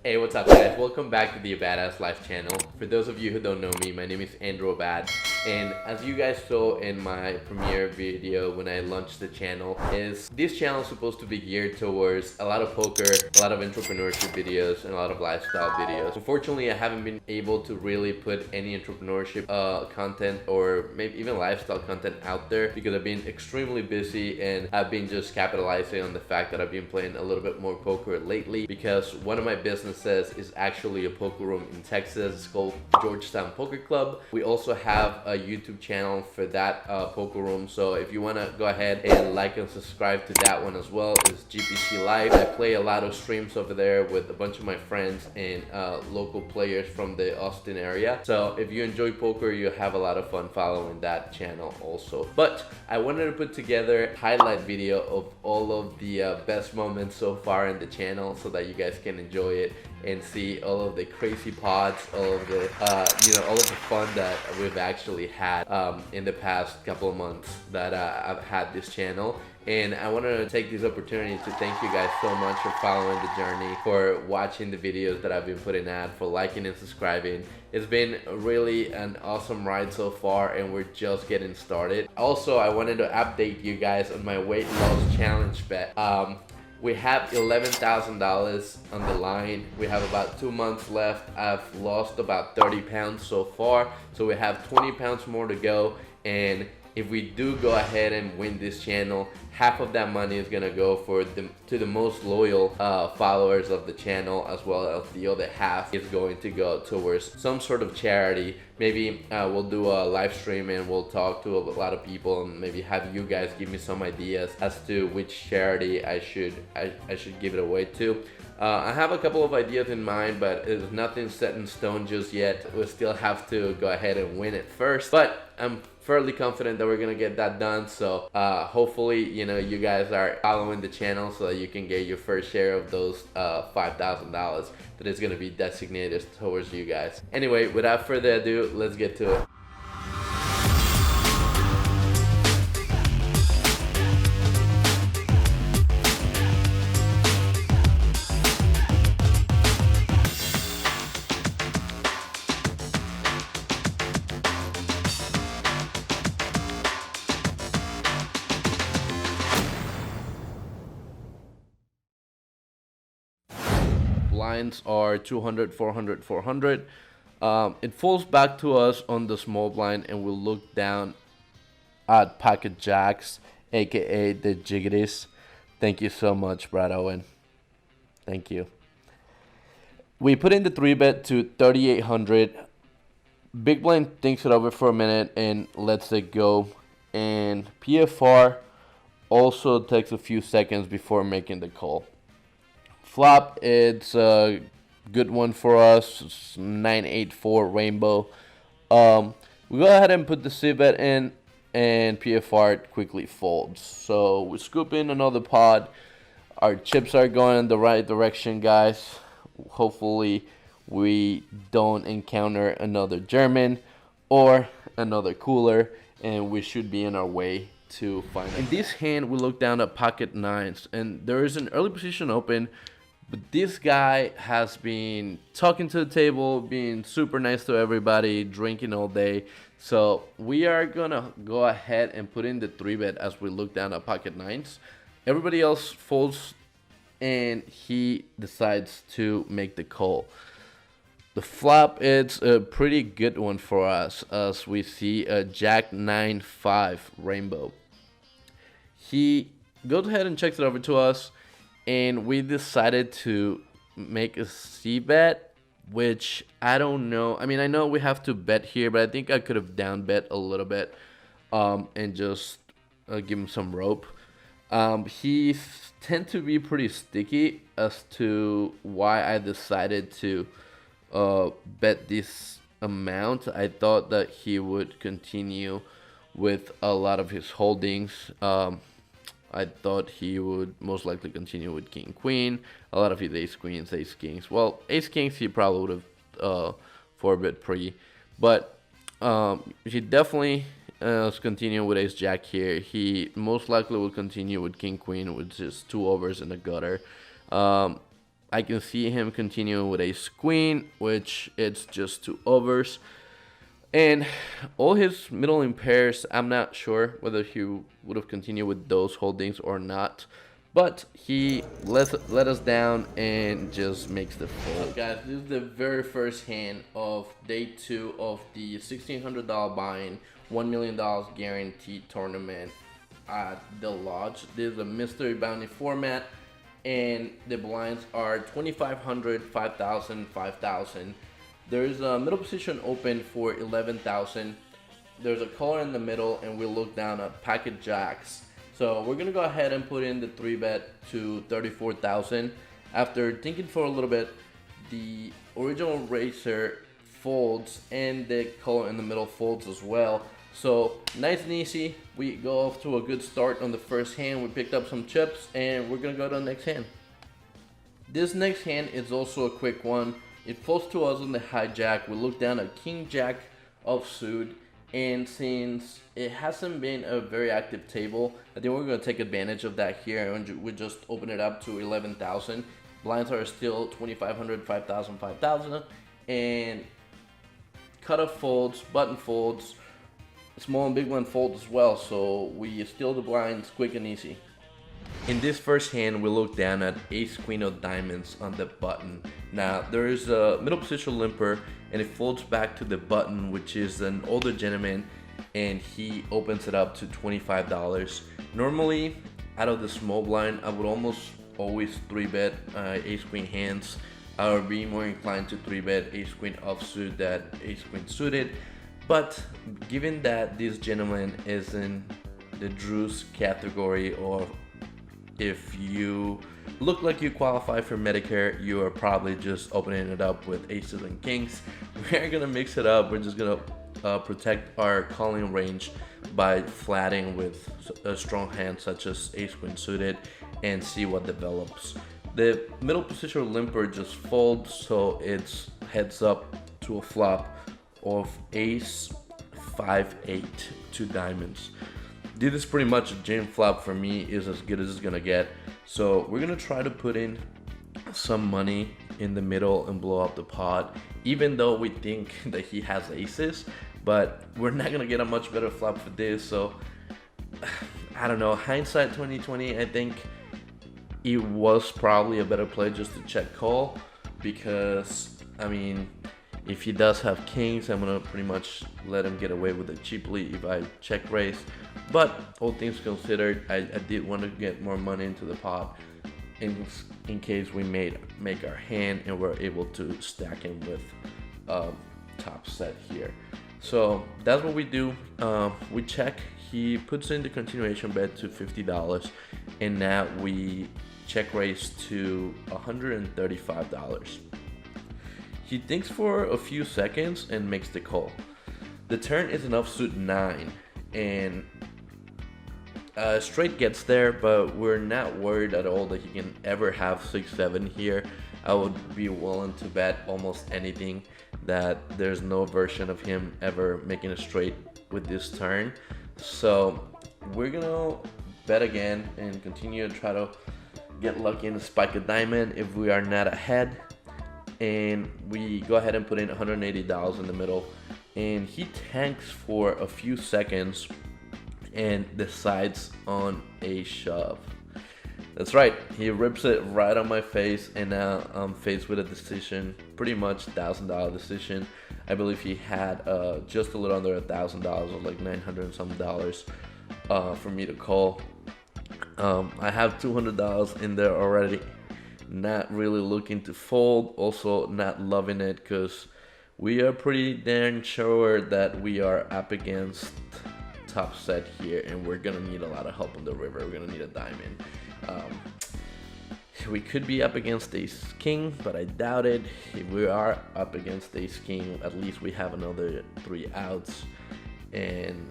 Hey, what's up guys? Welcome back to the Abadasslife channel. For those of you who don't know me, my name is Andrew Abad, and as you guys saw in my premiere video when I launched the channel, this channel is supposed to be geared towards a lot of poker, a lot of entrepreneurship videos, and a lot of lifestyle videos. Unfortunately, I haven't been able to really put any entrepreneurship content or maybe even lifestyle content out there because I've been extremely busy and I've been just capitalizing on the fact that I've been playing a little bit more poker lately, because one of my businesses is actually a poker room in Texas. It's called Georgetown Poker Club. We also have a YouTube channel for that poker room, so if you want to go ahead and like and subscribe to that one as well, it's GPC Live. I play a lot of streams over there with a bunch of my friends and local players from the Austin area. So if you enjoy poker, you have a lot of fun following that channel also. But I wanted to put together a highlight video of all of the best moments so far in the channel so that you guys can enjoy it and see all of the crazy pods, all of the all of the fun that we've actually had in the past couple of months that I've had this channel. And I wanted to take this opportunity to thank you guys so much for following the journey, for watching the videos that I've been putting out, for liking and subscribing. It's been really an awesome ride so far, and we're just getting started. Also, I wanted to update you guys on my weight loss challenge bet. We have $11,000 on the line. We have about 2 months left. I've lost about 30 pounds so far, so we have 20 pounds more to go. And if we do go ahead and win this channel, half of that money is gonna go to the most loyal followers of the channel, as well as the other half is going to go towards some sort of charity. Maybe we'll do a live stream and we'll talk to a lot of people and maybe have you guys give me some ideas as to which charity I should give it away to. I have a couple of ideas in mind, but there's nothing set in stone just yet. We still have to go ahead and win it first, but I'm fairly confident that we're gonna get that done. So hopefully, you guys are following the channel so that you can get your first share of those $5,000 that is gonna be designated towards you guys. Anyway, without further ado, let's get to it. Blinds are 200, 400, 400. It falls back to us on the small blind, and we'll look down at pocket jacks, aka the jiggities. Thank you so much, Brad Owen. Thank you. We put in the 3-bet to 3,800. Big blind thinks it over for a minute and lets it go. And PFR also takes a few seconds before making the call. Flop, it's a good one for us. It's 984 rainbow. We go ahead and put the c-bet in, and PFR quickly folds. So we scoop in another pod. Our chips are going in the right direction, guys. Hopefully we don't encounter another German or another cooler, and we should be in our way to find it. In this hand, we look down at pocket nines, and there is an early position open. But this guy has been talking to the table, being super nice to everybody, drinking all day. So we are gonna go ahead and put in the 3-bet as we look down at pocket nines. Everybody else folds, and he decides to make the call. The flop, it's a pretty good one for us, as we see a jack 9-5 rainbow. He goes ahead and checks it over to us, and we decided to make a c-bet, which I don't know. I mean, I know we have to bet here, but I think I could have down bet a little bit and just give him some rope. He tend to be pretty sticky as to why I decided to bet this amount. I thought that he would continue with a lot of his holdings. I thought he would most likely continue with king queen, a lot of his ace queens, ace kings. Well, ace kings he probably would have 4-bet pre, but he definitely is continuing with ace jack here. He most likely will continue with king queen, which is 2 overs in the gutter. I can see him continue with ace queen, which it's just 2 overs. And all his middle pairs, I'm not sure whether he would have continued with those holdings or not. But he let us down and just makes the fold. Guys, this is the very first hand of day 2 of the $1,600 buy-in, $1 million guaranteed tournament at the Lodge. This is a mystery bounty format, and the blinds are 2,500, 5,000, 5,000. There's a middle position open for 11,000. There's a caller in the middle, and we look down at packet jacks. So we're gonna go ahead and put in the 3-bet to 34,000. After thinking for a little bit, the original racer folds and the caller in the middle folds as well. So nice and easy. We go off to a good start on the first hand. We picked up some chips, and we're gonna go to the next hand. This next hand is also a quick one. It falls to us on the hijack. We look down at king jack offsuit, and since it hasn't been a very active table, I think we're going to take advantage of that here, and we just open it up to 11,000. Blinds are still 2,500, 5,000, 5,000, and cutoff folds, button folds, small and big one folds as well, so we steal the blinds quick and easy. In this first hand, we look down at ace queen of diamonds on the button. Now there is a middle position limper, and it folds back to the button, which is an older gentleman, and he opens it up to $25. Normally, out of the small blind, I would almost always 3-bet ace queen hands. I would be more inclined to 3-bet ace queen offsuit than ace queen suited. But given that this gentleman is in the Drews category, or if you look like you qualify for Medicare, you are probably just opening it up with aces and kings. We're gonna mix it up. We're just gonna protect our calling range by flatting with a strong hand such as ace queen suited and see what develops. The middle position limper just folds, so it's heads up to a flop of ace 5-8 to diamonds. This is pretty much a jam flop for me, is as good as it's gonna get. So we're gonna try to put in some money in the middle and blow up the pot, even though we think that he has aces, but we're not gonna get a much better flop for this. So I don't know, hindsight 2020, I think it was probably a better play just to check call, because I mean, if he does have kings, I'm gonna pretty much let him get away with it cheaply if I check raise. But all things considered, I did want to get more money into the pot in case we make our hand and we're able to stack him with top set here. So that's what we do. We check. He puts in the continuation bet to $50, and now we check raise to $135. He thinks for a few seconds and makes the call. The turn is an offsuit 9, and straight gets there, but we're not worried at all that he can ever have 6-7 here. I would be willing to bet almost anything that there's no version of him ever making a straight with this turn. So we're gonna bet again and continue to try to get lucky and spike a diamond if we are not ahead. And we go ahead and put in $180 in the middle, and he tanks for a few seconds and decides on a shove. That's right, he rips it right on my face, and now I'm faced with a decision, pretty much $1,000 decision. I believe he had just a little under $1,000, or like $900 and some dollars for me to call. I have $200 in there already. Not really looking to fold, also not loving it because we are pretty darn sure that we are up against top set here, and we're gonna need a lot of help on the river. We're gonna need a diamond. We could be up against ace king, but I doubt it. If we are up against ace king, at least we have another 3 outs, and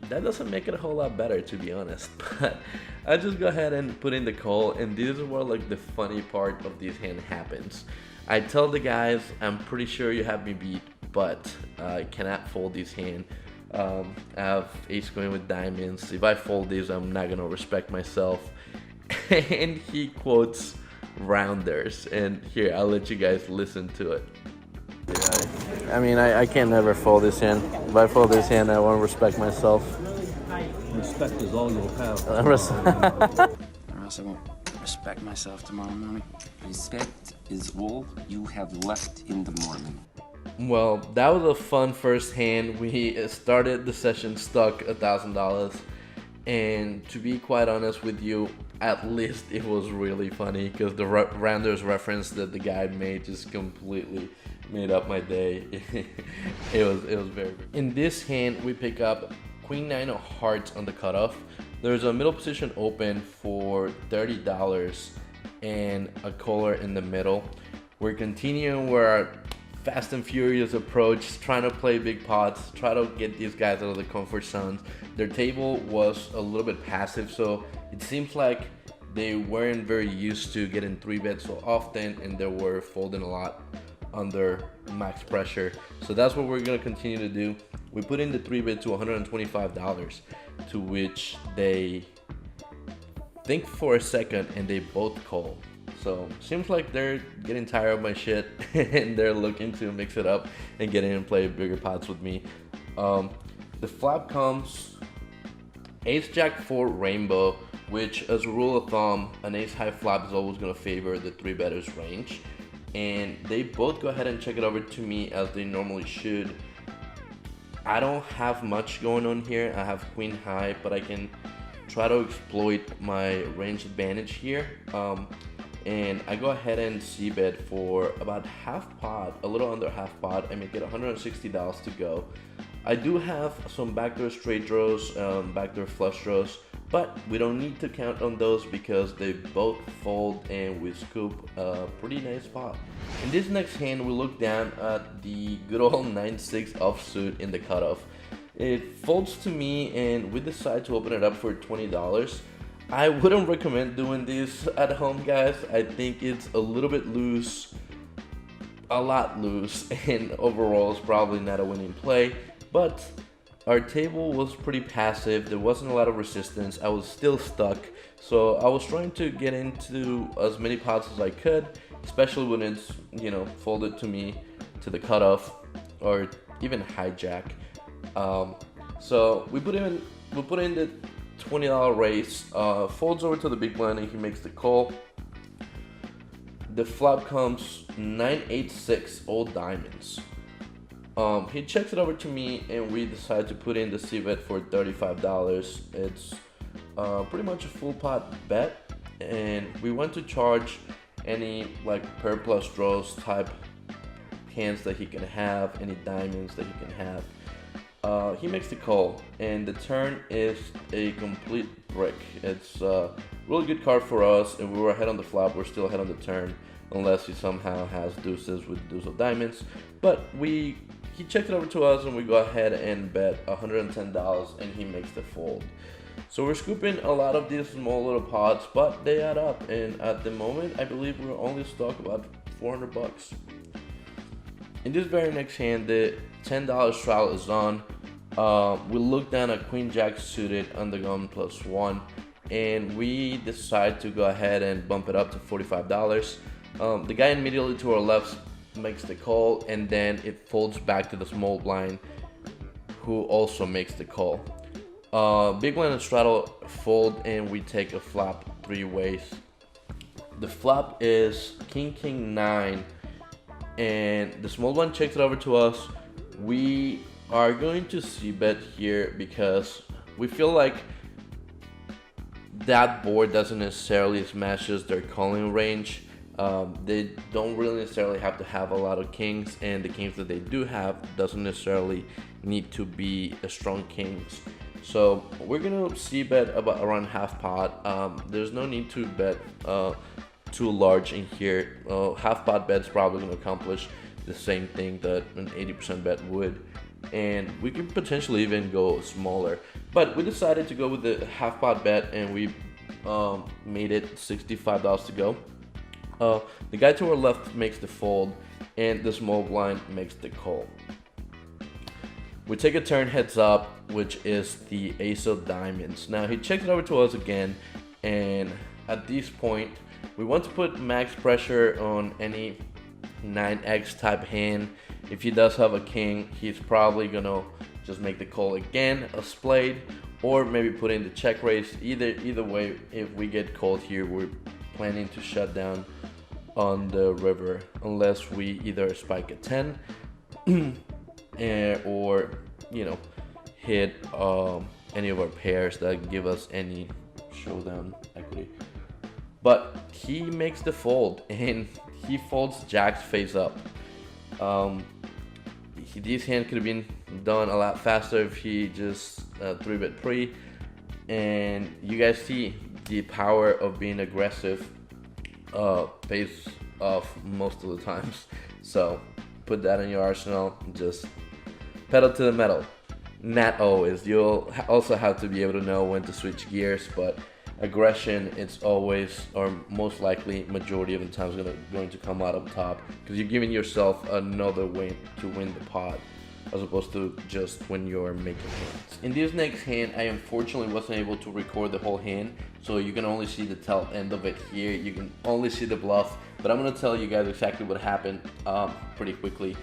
that doesn't make it a whole lot better, to be honest. But I just go ahead and put in the call, and this is where like the funny part of this hand happens. I tell the guys, I'm pretty sure you have me beat, but I cannot fold this hand. I have ace queen with diamonds. If I fold this, I'm not gonna respect myself. And he quotes rounders. And here, I'll let you guys listen to it. I mean, I can't never fold this hand. If I fold this hand, I want to respect myself. Respect is all you'll have. Or else I won't respect myself tomorrow morning. Respect is all you have left in the morning. Well, that was a fun first hand. We started the session stuck $1,000, and to be quite honest with you, at least it was really funny because the rounders reference that the guy made just completely made up my day. it was very. In this hand, we pick up Queen 9 of Hearts on the cutoff. There's a middle position open for $30 and a caller in the middle. We're continuing our fast and furious approach, trying to play big pots, try to get these guys out of the comfort zones. Their table was a little bit passive, so it seems like they weren't very used to getting 3-bet so often, and they were folding a lot under max pressure. So that's what we're gonna continue to do. We put in the 3-bet to $125, to which they think for a second and they both call. So seems like they're getting tired of my shit and they're looking to mix it up and get in and play bigger pots with me. The flop comes Ace Jack 4 Rainbow, which as a rule of thumb, an ace high flop is always gonna favor the 3-betters range. And they both go ahead and check it over to me as they normally should. I don't have much going on here. I have queen high, but I can try to exploit my range advantage here. And I go ahead and c-bet for about half pot, a little under half pot. I make it $160 to go. I do have some backdoor straight draws, backdoor flush draws, but we don't need to count on those because they both fold and we scoop a pretty nice pot. In this next hand, we look down at the good old 9-6 offsuit in the cutoff. It folds to me and we decide to open it up for $20. I wouldn't recommend doing this at home, guys. I think it's a little bit loose, a lot loose, and overall it's probably not a winning play. But our table was pretty passive. There wasn't a lot of resistance. I was still stuck, so I was trying to get into as many pots as I could, especially when it's, you know, folded to me to the cutoff or even hijack. So we put in the $20 raise, folds over to the big blind and he makes the call. The flop comes 9-8-6 all diamonds. He checks it over to me and we decide to put in the c-bet for $35. It's pretty much a full pot bet, and we want to charge any like pair plus draws type hands that he can have, any diamonds that he can have. He makes the call, and the turn is a complete brick. It's a really good card for us, and we were ahead on the flop. We're still ahead on the turn, unless he somehow has deuces with deuce of diamonds. But he checked it over to us, and we go ahead and bet $110, and he makes the fold. So we're scooping a lot of these small little pots, but they add up, and at the moment, I believe we're only stuck about $400. In this very next hand, the $10 straddle is on. We look down at Queen Jack suited on the gun +1, and we decide to go ahead and bump it up to $45. The guy immediately to our left makes the call, and then it folds back to the small blind, who also makes the call. Big blind and straddle fold, and we take a flop 3 ways. The flop is King 9. And the small one checks it over to us. We are going to c-bet here because we feel like that board doesn't necessarily smashes their calling range. They don't really necessarily have to have a lot of kings, and the kings that they do have doesn't necessarily need to be a strong kings. So we're gonna c-bet about around half pot. There's no need to bet too large in here. Half pot bet's probably going to accomplish the same thing that an 80% bet would, and we could potentially even go smaller, but we decided to go with the half pot bet, and we made it $65 to go. The guy to our left makes the fold, and the small blind makes the call. We take a turn heads up, which is the ace of diamonds. Now he checks it over to us again, and at this point We want to put max pressure on any 9x type hand. If he does have a king, he's probably gonna just make the call again, a spade, or maybe put in the check raise. Either way, if we get called here, we're planning to shut down on the river unless we either spike a 10 or hit any of our pairs that give us any showdown equity. But he makes the fold, and he folds jacks face up. This hand could have been done a lot faster if he just 3-bet pre. And you guys see the power of being aggressive face off most of the times. So put that in your arsenal. Just pedal to the metal. Not always. You'll also have to be able to know when to switch gears, but aggression, it's always, or most likely majority of the times, going to come out on top, because you're giving yourself another way to win the pot as opposed to just when you're making hands. In this next hand, I unfortunately wasn't able to record the whole hand, so you can only see the tail end of it here. You can only see the bluff, but I'm gonna tell you guys exactly what happened pretty quickly.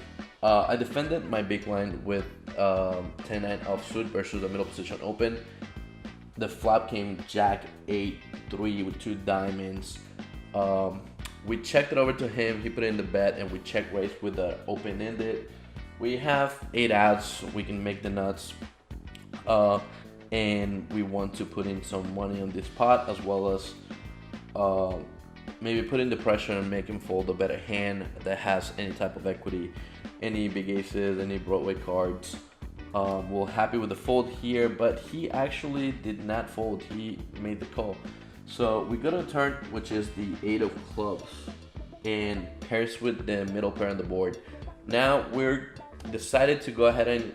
I defended my big line with 10-9 offsuit versus the middle position open. The flop came Jack 8-3 with 2 diamonds. We checked it over to him. He put in the bet, and we check raised with the open ended. We have 8 outs. We can make the nuts, and we want to put in some money on this pot, as well as maybe put in the pressure and make him fold a better hand that has any type of equity, any big aces, any Broadway cards. We're happy with the fold here, but he actually did not fold. He made the call. So we got a turn, which is the 8 of clubs, and pairs with the middle pair on the board. Now we're decided to go ahead and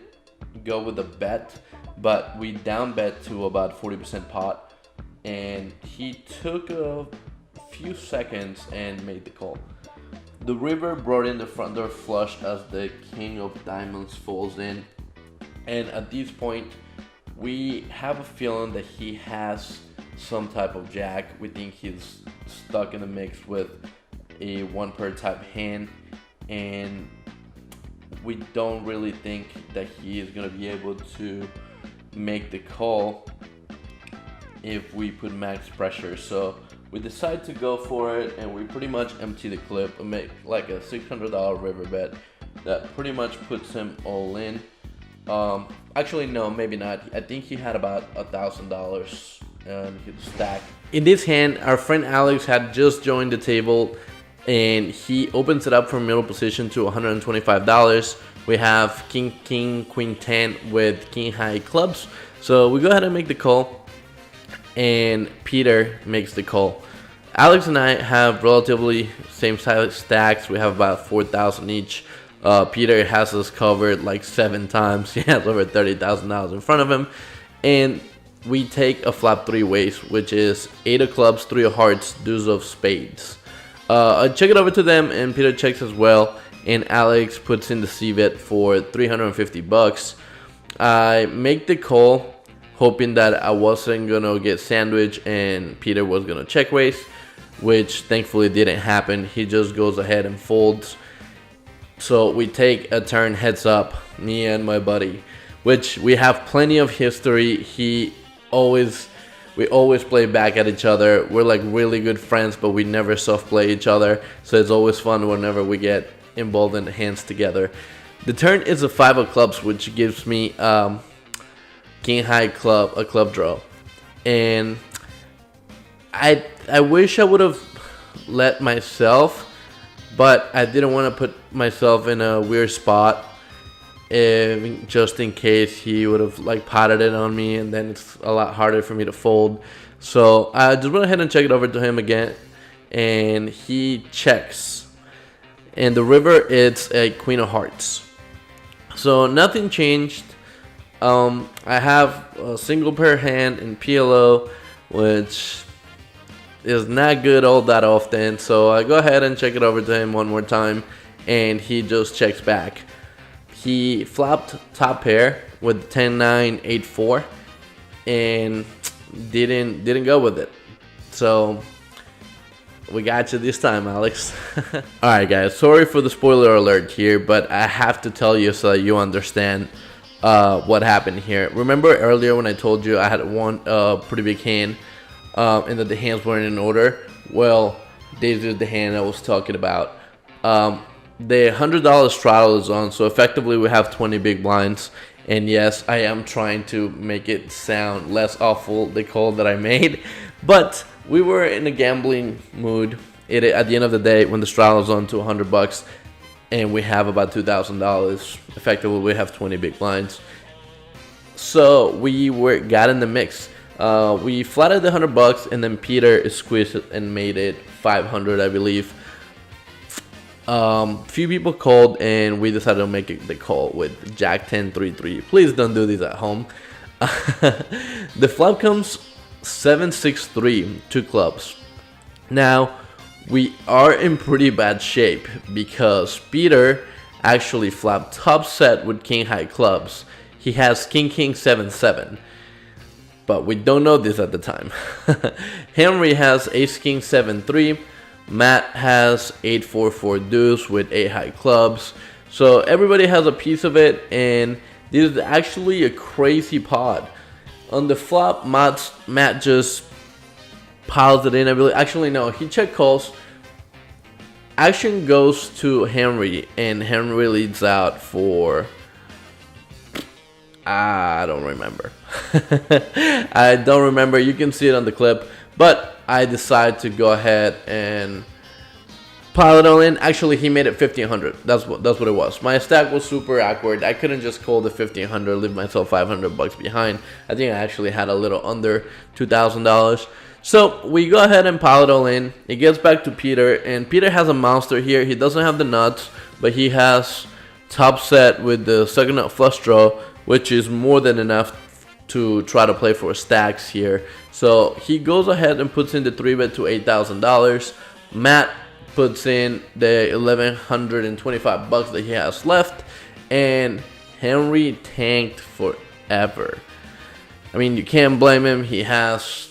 go with a bet, but we down bet to about 40% pot, and he took a few seconds and made the call. The river brought in the front door flush as the king of diamonds folds in. And at this point, we have a feeling that he has some type of jack. We think he's stuck in the mix with a 1-pair type hand, and we don't really think that he is going to be able to make the call if we put max pressure. So we decide to go for it, and we pretty much empty the clip and make like a $600 river bet that pretty much puts him all in. Actually no, maybe not. I think he had about $1,000 in his stack. In this hand, our friend Alex had just joined the table, and he opens it up from middle position to $125. We have king, queen 10 with king high clubs. So we go ahead and make the call, and Peter makes the call. Alex and I have relatively same size stacks. We have about 4,000 each. Peter has us covered like 7 times. He has over $30,000 in front of him, and we take a flop 3 ways, which is 8 of clubs, 3 of hearts, deuce of spades. I check it over to them, and Peter checks as well, and Alex puts in the c-bet for $350. I make the call, hoping that I wasn't gonna get sandwiched and Peter was gonna check raise, which thankfully didn't happen. He just goes ahead and folds. So we take a turn heads up, me and my buddy, which we have plenty of history. We always play back at each other. We're like really good friends, but we never soft play each other. So it's always fun whenever we get involved in the hands together. The turn is a 5 of clubs, which gives me king high club, a club draw. And I wish I would have let myself, but I didn't want to put myself in a weird spot, just in case he would have like potted it on me, and then it's a lot harder for me to fold. So I just went ahead and check it over to him again, and he checks. And the river, it's a queen of hearts. So nothing changed. I have a single pair hand in PLO, which is not good all that often. So I go ahead and check it over to him one more time, and he just checks back. He flopped top pair with 10-9, 8-4, and didn't go with it. So We got you this time, Alex. Alright guys, sorry for the spoiler alert here, but I have to tell you so that you understand what happened here. Remember earlier when I told you I had one pretty big hand and that the hands weren't in order? Well, this is the hand I was talking about. The $100 straddle is on, so effectively we have 20 big blinds. And yes, I am trying to make it sound less awful, the call that I made. But we were in a gambling mood at the end of the day when the straddle is on to $100 and we have about $2,000. Effectively, we have 20 big blinds. So we got in the mix. We flatted the $100 and then Peter squeezed it and made it 500, I believe. Few people called and we decided to make the call with Jack 10 3-3. Please don't do this at home. The flop comes 7-6-3, 2 clubs. Now we are in pretty bad shape because Peter actually flapped top set with king high clubs. He has king 7-7, but we don't know this at the time. Henry has ace king 7-3. Matt has 8-4-4 deuce with 8 high clubs. So everybody has a piece of it, and this is actually a crazy pot. On the flop, Matt just piles it in. I believe. Actually, no, he check calls. Action goes to Henry, and Henry leads out for... I don't remember. I don't remember. You can see it on the clip, but I decided to go ahead and pile it all in. Actually, he made it 1,500. That's what it was. My stack was super awkward. I couldn't just call the 1,500, leave myself $500 behind. I think I actually had a little under $2,000. So we go ahead and pile it all in. It gets back to Peter, and Peter has a monster here. He doesn't have the nuts, but he has top set with the second nut flush draw, which is more than enough to try to play for stacks here. So he goes ahead and puts in the 3-bet to $8,000. Matt puts in the $1,125 that he has left, and Henry tanked forever. I mean, you can't blame him. He has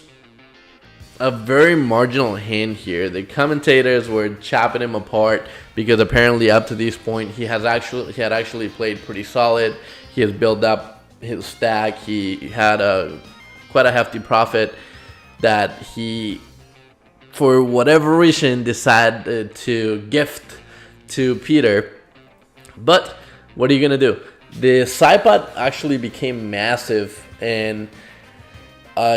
a very marginal hand here. The commentators were chopping him apart because apparently up to this point he had actually played pretty solid. He has built up his stack. He had quite a hefty profit that he, for whatever reason, decided to gift to Peter. But what are you gonna do? The side pot actually became massive, and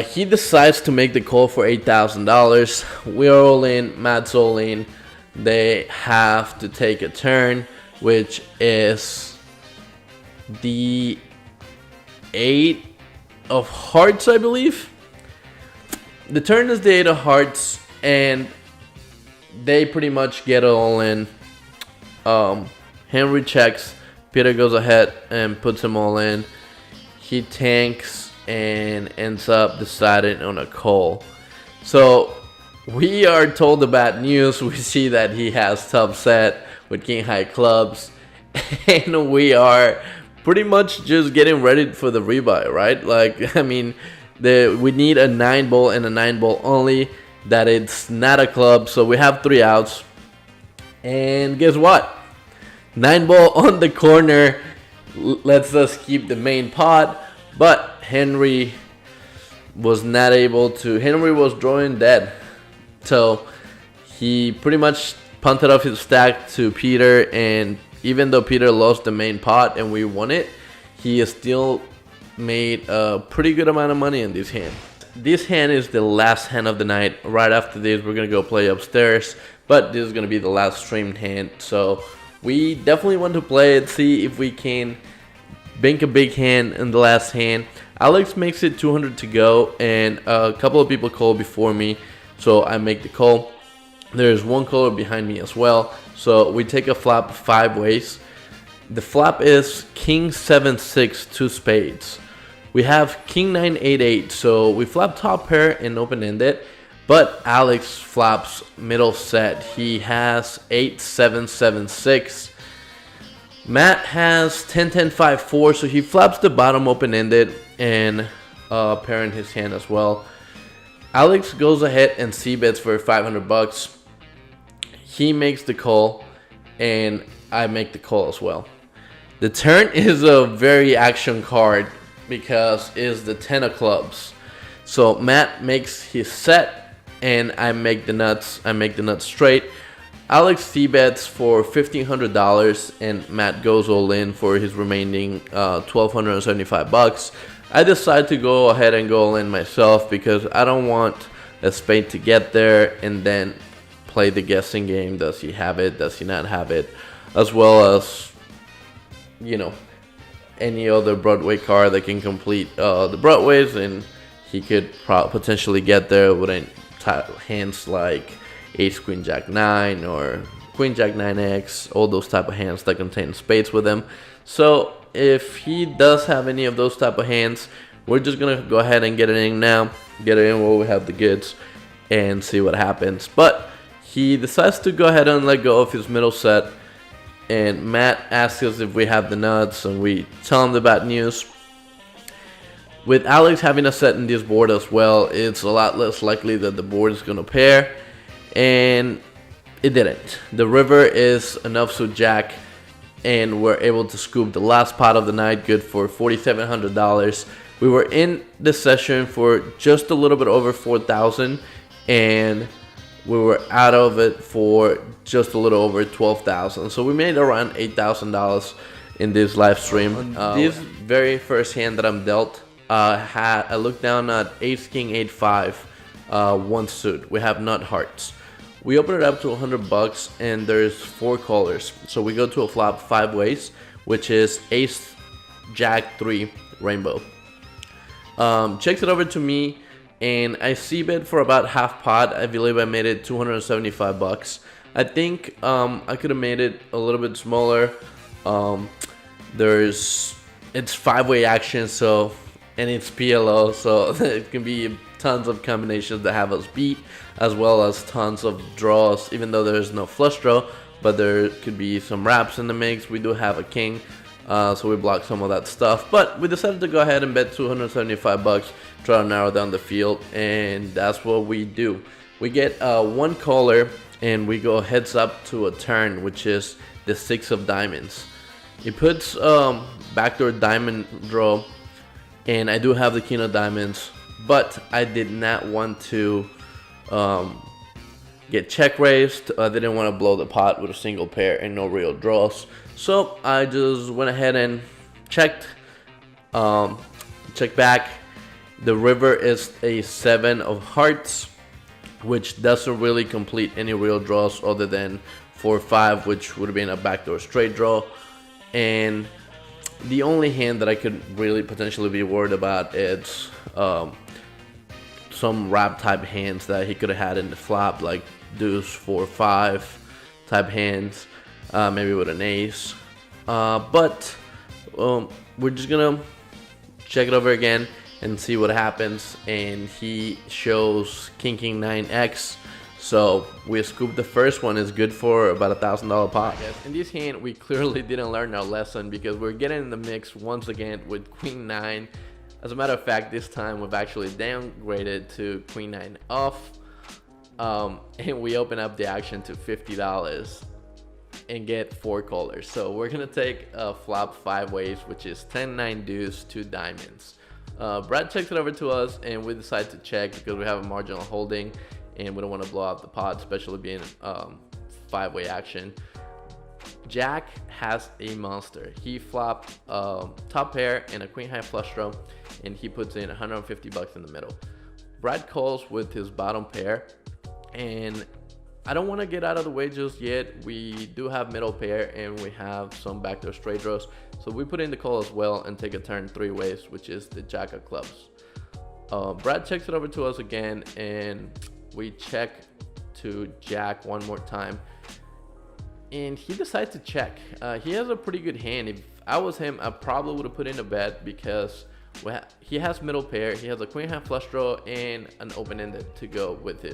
he decides to make the call for $8,000. We're all in. Matt's all in. They have to take a turn, which is the 8 of hearts, I believe. The turn is the 8 of hearts, and they pretty much get it all in. Henry checks. Peter goes ahead and puts them all in. He tanks and ends up deciding on a call. So we are told the bad news. We see that he has top set with king high clubs, and we are pretty much just getting ready for the rebuy, right? Like, I mean, we need a 9 ball and a 9 ball only. That it's not a club, so we have 3 outs. And guess what? 9 ball on the corner lets us keep the main pot, but Henry was not able to. Henry was drawing dead, so he pretty much punted off his stack to Peter, and even though Peter lost the main pot and we won it, he still made a pretty good amount of money in this hand. This hand is the last hand of the night. Right after this, we're gonna go play upstairs, but this is gonna be the last streamed hand, so we definitely want to play it, see if we can bank a big hand in the last hand. Alex makes it 200 to go, and a couple of people call before me, so I make the call. There's one caller behind me as well, so we take a flop 5 ways. The flop is king 7-6, 2 spades. We have king 9-8-8, so we flop top pair and open-ended, but Alex flops middle set. He has 8-7-7-6. Matt has 10-10-5-4, so he flaps the bottom open-ended and pair in his hand as well. Alex goes ahead and c-bets for $500. he makes the call, and I make the call as well. The turn is a very action card because it's the 10 of clubs. So Matt makes his set, and I make the nuts. I make the nuts straight. Alex c-bets for $1,500, and Matt goes all in for his remaining $1,275. I decide to go ahead and go all in myself because I don't want a spade to get there and then play the guessing game. Does he have it? Does he not have it? As well as, you know, any other Broadway card that can complete the Broadways, and he could potentially get there with hands like Ace Queen Jack 9 or Queen Jack 9X, all those type of hands that contain spades with them. So if he does have any of those type of hands, we're just gonna go ahead and get it in now, get it in while we have the goods, and see what happens. But he decides to go ahead and let go of his middle set, and Matt asks us if we have the nuts, and we tell him the bad news. With Alex having a set in this board as well, it's a lot less likely that the board is gonna pair, and it didn't. The river is an offsuit jack, and we're able to scoop the last pot of the night, good for $4,700. We were in the session for just a little bit over 4,000, and we were out of it for just a little over 12,000. So we made around $8,000 in this live stream. This very first hand that I'm dealt, I looked down at Ace King 8-5, one suit. We have nut hearts. We open it up to $100, and there's 4 callers. So we go to a flop 5 ways, which is Ace Jack 3 rainbow. Checks it over to me, and I c-bet for about half pot. I believe I made it $275. I think I could have made it a little bit smaller. It's 5-way action, so, and it's PLO, so it can be tons of combinations that have us beat, as well as tons of draws, even though there's no flush draw, but there could be some wraps in the mix. We do have a king, so we block some of that stuff, but we decided to go ahead and bet $275, try to narrow down the field, and that's what we do. We get 1 caller, and we go heads up to a turn, which is the 6 of diamonds. He puts backdoor diamond draw, and I do have the king of diamonds, but I did not want to get check raised. I didn't want to blow the pot with a single pair and no real draws. So I just went ahead and checked back. The river is a 7 of hearts, which doesn't really complete any real draws other than 4-5, which would have been a backdoor straight draw. And the only hand that I could really potentially be worried about is some wrap type hands that he could have had in the flop, like deuce 4-5 type hands, maybe with an ace. But we're just gonna check it over again and see what happens. And he shows king 9x, so we scooped the first one. Is good for about $1,000 pot. In this hand, we clearly didn't learn our lesson because we're getting in the mix once again with queen 9. As a matter of fact, this time we've actually downgraded to queen 9 off, and we open up the action to $50 and get 4 callers. So we're gonna take a flop 5 ways, which is 10-9 deuce, 2 diamonds. Brad checks it over to us, and we decide to check because we have a marginal holding, and we don't want to blow out the pot, especially being 5-way action. Jack has a monster. He flopped top pair and a queen high flush draw, and he puts in $150 in the middle. Brad calls with his bottom pair, and I don't want to get out of the way just yet. We do have middle pair, and we have some backdoor straight draws, so we put in the call as well and take a turn 3 ways, which is the jack of clubs. Brad checks it over to us again, and we check to jack one more time, and he decides to check. He has a pretty good hand. If I was him, I probably would have put in a bet because he has middle pair, he has a queen high flush draw, and an open-ended to go with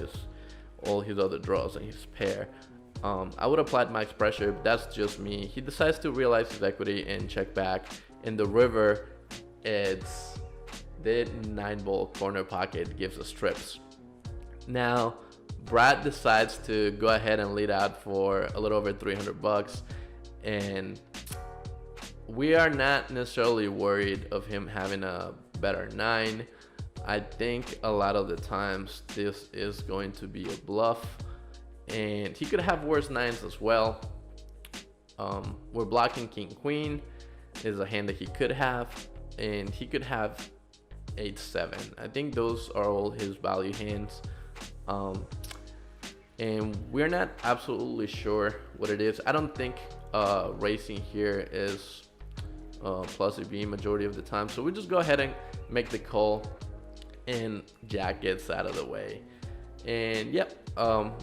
all his other draws and his pair. I would have applied max pressure, but that's just me. He decides to realize his equity and check back. In the river, it's the 9-ball corner pocket gives us trips. Now, Brad decides to go ahead and lead out for a little over 300 bucks, and we are not necessarily worried of him having a better 9. I think a lot of the times this is going to be a bluff, and he could have worse 9s as well. We're blocking king queen is a hand that he could have, and he could have 8-7. I think those are all his value hands, and we're not absolutely sure what it is. I don't think racing here is plus EV majority of the time, so we just go ahead and make the call, and jack gets out of the way. And yep,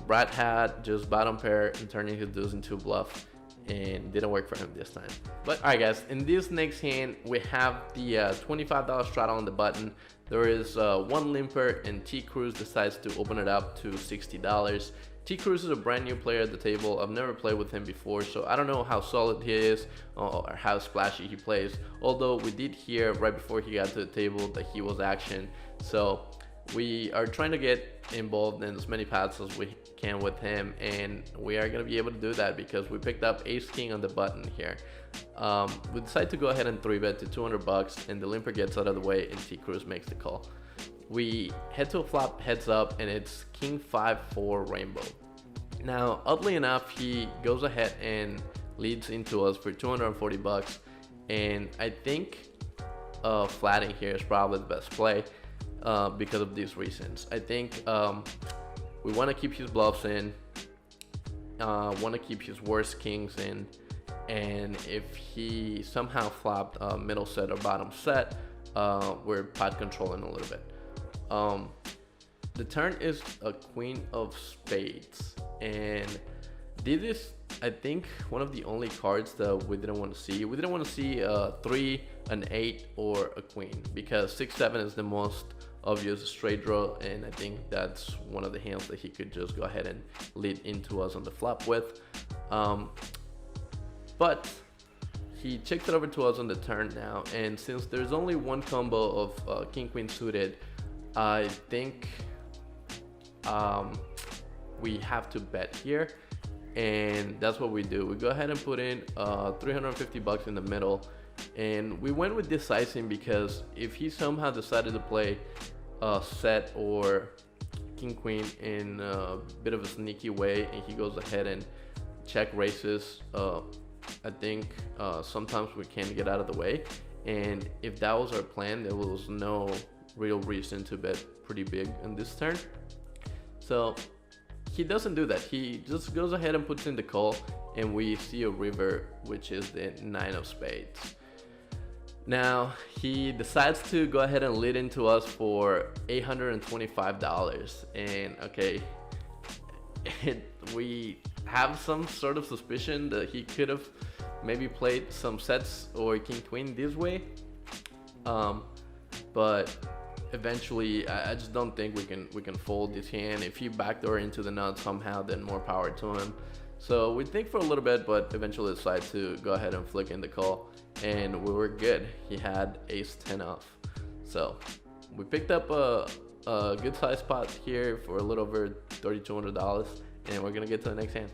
Brad had just bottom pair and turning his deuce into a bluff, and didn't work for him this time. But alright guys, in this next hand we have the $25 straddle on the button. There is one limper, and T Cruz decides to open it up to $60. T Cruz is a brand new player at the table. I've never played with him before, so I don't know how solid he is or how splashy he plays, although we did hear right before he got to the table that he was action. So we are trying to get involved in as many paths as we can with him, and we are going to be able to do that because we picked up ace king on the button here. We decide to go ahead and 3-bet to 200 bucks, and the limper gets out of the way, and T Cruz makes the call. We head to a flop heads up, and it's king 5-4 rainbow. Now oddly enough, he goes ahead and leads into us for 240 bucks, and I think flatting here is probably the best play because of these reasons. I think we want to keep his bluffs in, want to keep his worst kings in, and if he somehow flopped middle set or bottom set, we're pot controlling a little bit. The turn is a queen of spades, and this is, I think, one of the only cards that we didn't want to see. We didn't want to see a 3, an 8, or a queen, because 6-7 is the most obvious straight draw, and I think that's one of the hands that he could just go ahead and lead into us on the flop with. But he checks it over to us on the turn now, and since there's only one combo of king queen suited, I think we have to bet here, and that's what we do. We go ahead and put in 350 bucks in the middle, and we went with this sizing because if he somehow decided to play set or king queen in a bit of a sneaky way, and he goes ahead and check raises, I think sometimes we can get out of the way, and if that was our plan, there was no real reason to bet pretty big on this turn. So he doesn't do that. He just goes ahead and puts in the call, and we see a river, which is the 9 of spades. Now he decides to go ahead and lead into us for $825, and okay, we have some sort of suspicion that he could have maybe played some sets or king queen this way, but eventually I just don't think we can fold this hand. If he backdoor into the nut somehow, then more power to him. So we think for a little bit, but eventually decide to go ahead and flick in the call, and we were good. He had ace 10 off, so we picked up a good size pot here for a little over $3,200, and we're gonna get to the next hand.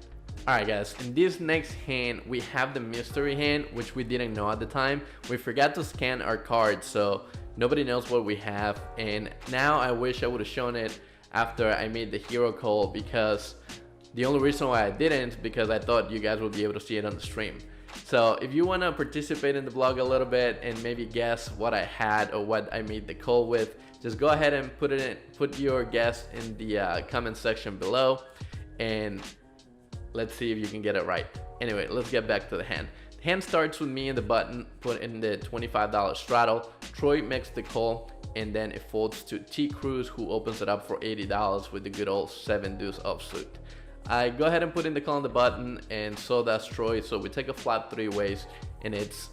Alright guys, in this next hand we have the mystery hand, which we didn't know at the time. We forgot to scan our cards, so nobody knows what we have, and now I wish I would have shown it after I made the hero call, because the only reason why I didn't is because I thought you guys would be able to see it on the stream. So if you want to participate in the vlog a little bit and maybe guess what I had or what I made the call with, just go ahead and put your guess in the comment section below, and let's see if you can get it right. Anyway, let's get back to the hand. The hand starts with me in the button, put in the $25 straddle. Troy makes the call, and then it folds to T Cruz, who opens it up for $80 with the good old 7 deuce offsuit. I go ahead and put in the call on the button, and so does Troy. So we take a flop 3 ways, and it's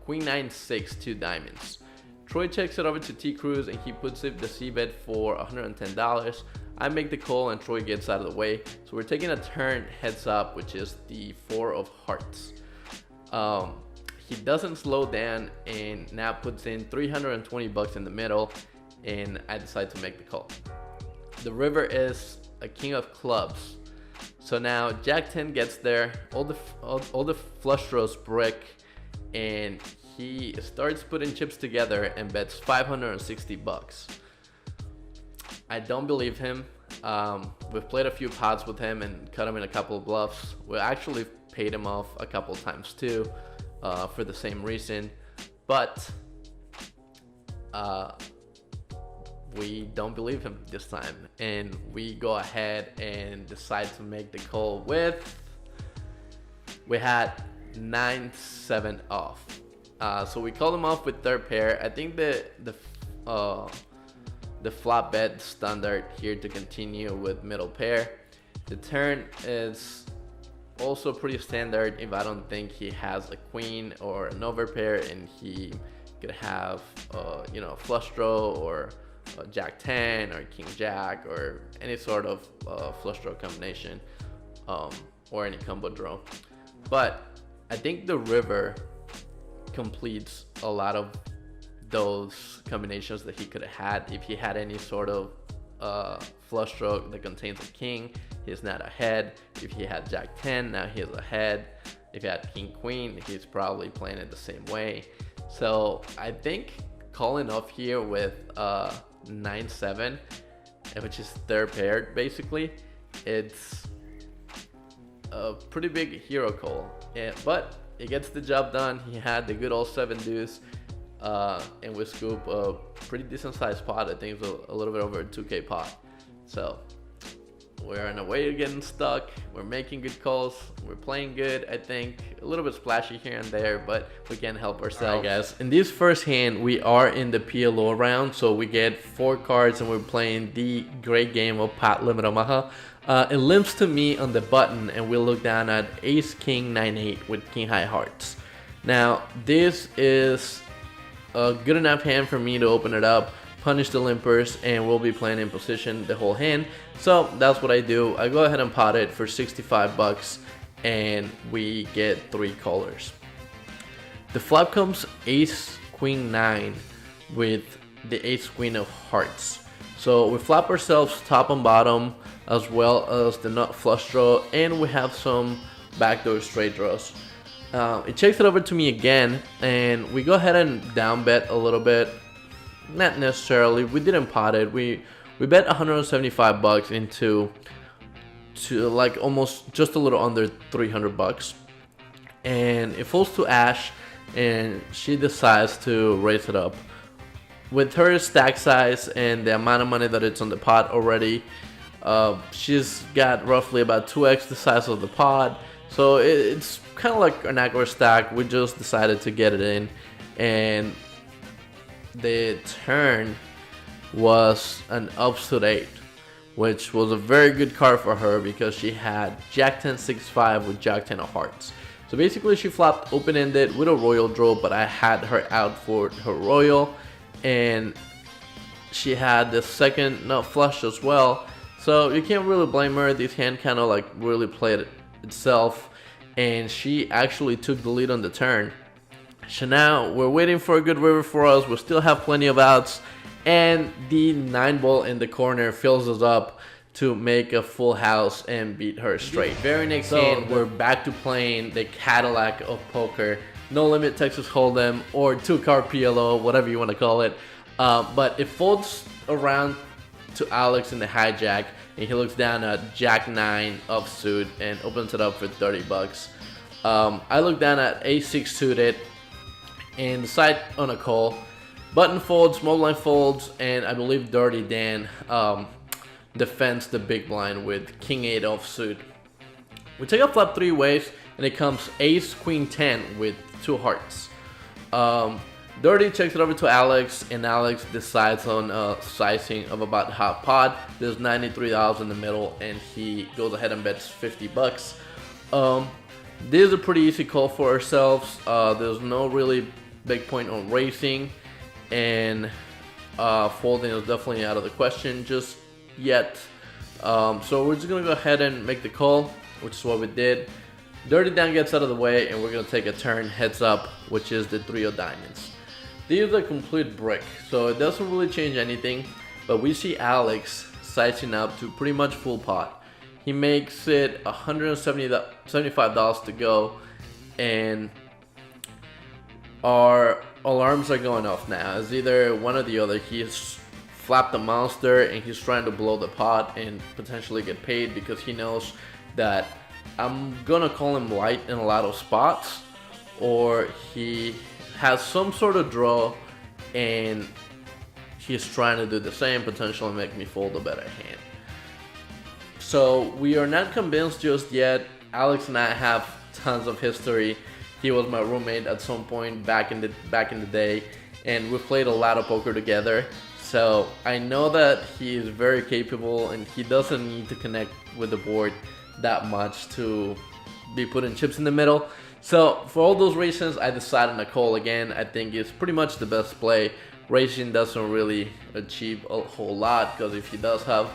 queen 9-6 2 diamonds. Troy checks it over to T Cruz, and he puts it the c-bet for $110. I make the call, and Troy gets out of the way. So we're taking a turn heads up, which is the 4 of hearts. He doesn't slow down, and now puts in 320 bucks in the middle, and I decide to make the call. The river is a king of clubs. So now Jack 10 gets there, all the flush draws brick, and he starts putting chips together and bets 560 bucks. I don't believe him. We've played a few pots with him and cut him in a couple of bluffs. We actually paid him off a couple times too, for the same reason, but we don't believe him this time, and we go ahead and decide to make the call with, we had 9-7 off. So we called him off with third pair. I think the flatbed standard here to continue with middle pair. The turn is also pretty standard if I don't think he has a queen or an overpair, and he could have you know, a flush draw or a Jack 10 or King Jack or any sort of flush draw combination, or any combo draw. But I think the river completes a lot of those combinations that he could have had. If he had any sort of flush draw that contains a king, he's not ahead. If he had Jack 10, now he's ahead. If he had King Queen, he's probably playing it the same way. So I think calling off here with 9-7, which is third paired basically, it's a pretty big hero call. Yeah, but it gets the job done. He had the good old 7 deuce, and we scoop a pretty decent sized pot. I think it's a little bit over a 2K pot. So we're on our way to getting stuck. We're making good calls. We're playing good. I think a little bit splashy here and there, but we can't help ourselves. Alright guys, in this first hand we are in the PLO round, so we get 4 cards and we're playing the great game of Pot Limit Omaha. It limps to me on the button, and we look down at Ace King 9-8 with King High Hearts. Now this is a good enough hand for me to open it up, punish the limpers, and we'll be playing in position the whole hand. So that's what I do. I go ahead and pot it for 65 bucks, and we get 3 callers. The flop comes Ace Queen 9 with the Ace Queen of Hearts. So we flop ourselves top and bottom, as well as the nut flush draw, and we have some backdoor straight draws. It checks it over to me again, and we go ahead and down bet a little bit. Not necessarily, we didn't pot it. We bet 175 bucks into like almost just a little under 300 bucks, and it falls to Ash, and she decides to raise it up. With her stack size and the amount of money that it's on the pot already, she's got roughly about 2x the size of the pot, so it's kind of like an aggro stack. We just decided to get it in, and the turn was an upsuit 8, which was a very good card for her because she had Jack 10 6-5 with Jack 10 of Hearts. So basically she flopped open-ended with a royal draw, but I had her out for her royal, and she had the second nut flush as well. So you can't really blame her. This hand kind of like really played itself, and she actually took the lead on the turn. So now we're waiting for a good river for us. We still have plenty of outs, and the 9 ball in the corner fills us up to make a full house and beat her straight. Very next hand, we're back to playing the Cadillac of poker. No Limit Texas Hold'em or 2-card PLO, whatever you want to call it. But it folds around to Alex in the hijack, and he looks down at Jack 9 offsuit and opens it up for 30 bucks. I look down at A6 suited and decide on a call. Button folds, small blind folds, and I believe Dirty Dan defends the big blind with King 8 offsuit. We take a flop 3 ways, and it comes Ace Queen 10 with 2 hearts. Dirty checks it over to Alex, and Alex decides on a sizing of about half pot. There's $93 in the middle, and he goes ahead and bets 50 bucks. This is a pretty easy call for ourselves. There's no really big point on racing, and folding is definitely out of the question just yet. So we're just gonna go ahead and make the call, which is what we did. Dirty Dan gets out of the way, and we're gonna take a turn heads up, which is the 3 of diamonds. These are complete brick, so it doesn't really change anything, but we see Alex sizing up to pretty much full pot. He makes it $175 to go, and our alarms are going off now. It's either one or the other. He's flapped the monster and he's trying to blow the pot and potentially get paid because he knows that I'm gonna call him light in a lot of spots, or he has some sort of draw and he's trying to do the same, potentially make me fold a better hand. So we are not convinced just yet. Alex and I have tons of history. He was my roommate at some point back in the day, and we played a lot of poker together. So I know that he is very capable and he doesn't need to connect with the board that much to be putting chips in the middle. So for all those reasons, I decided on a call again. I think it's pretty much the best play. Raising doesn't really achieve a whole lot, because if he does have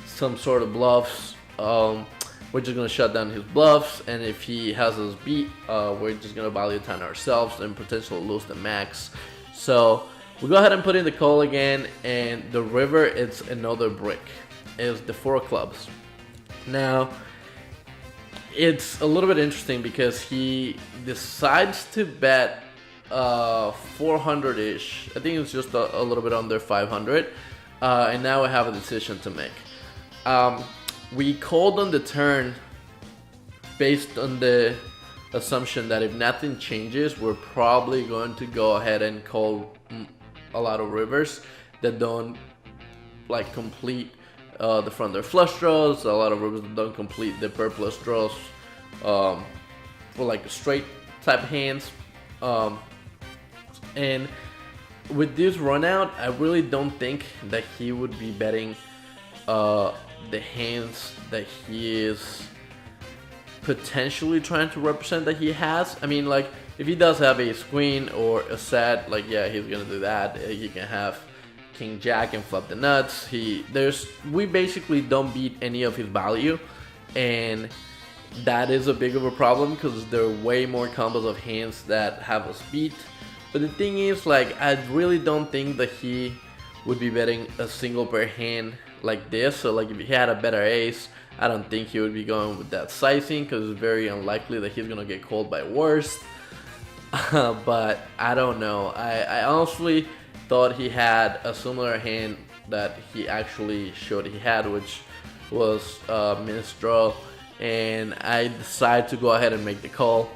some sort of bluffs, we're just gonna shut down his bluffs, and if he has us beat, we're just gonna value time ourselves and potentially lose the max. So we go ahead and put in the call again, and the river, it's another brick. It's the 4 of clubs. Now it's a little bit interesting because he decides to bet 400-ish. I think it's just a little bit under 500, and now we have a decision to make. We called on the turn based on the assumption that if nothing changes, we're probably going to go ahead and call a lot of rivers that don't like complete the front door flush draws, a lot of rivers that don't complete the pair plus draws for like straight type hands. And with this run out, I really don't think that he would be betting the hands that he is potentially trying to represent that he has. I mean, like, if he does have a queen or a set, like, yeah, he's gonna do that. He can have king jack and flip the nuts. We basically don't beat any of his value, and that is a big of a problem because there are way more combos of hands that have us beat. But the thing is, like, I really don't think that he would be betting a single pair hand like this. So like if he had a better ace, I don't think he would be going with that sizing, because it's very unlikely that he's gonna get called by worst. But I don't know. I honestly thought he had a similar hand that he actually showed he had, which was minstrel, and I decided to go ahead and make the call.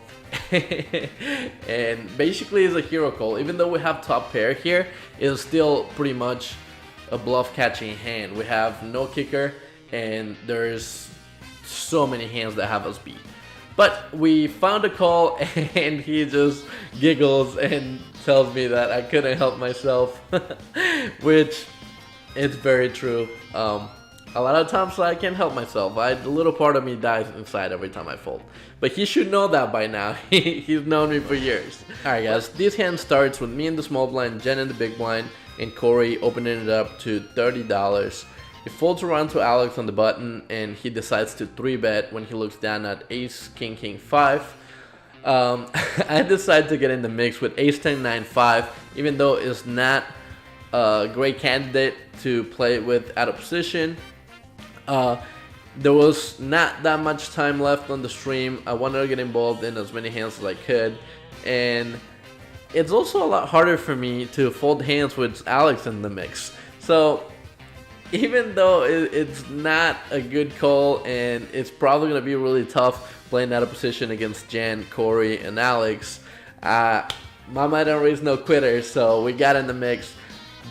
And basically it's a hero call. Even though we have top pair here, it's still pretty much a bluff catching hand. We have no kicker, and there's so many hands that have us beat. But we found a call, and he just giggles and tells me that I couldn't help myself, which is very true. A lot of times I can't help myself. A little part of me dies inside every time I fold. But he should know that by now. He's known me for years. Alright guys, this hand starts with me in the small blind, Jen in the big blind, and Corey opening it up to $30. It folds around to Alex on the button, and he decides to 3-bet when he looks down at ace, king, king, 5. I decide to get in the mix with ace, 10, 9, 5, even though it's not a great candidate to play with out of position. There was not that much time left on the stream. I wanted to get involved in as many hands as I could, and it's also a lot harder for me to fold hands with Alex in the mix. So even though it's not a good call, and it's probably going to be really tough playing out of position against Jen, Corey, and Alex, Mama don't raise no quitters, so we got in the mix.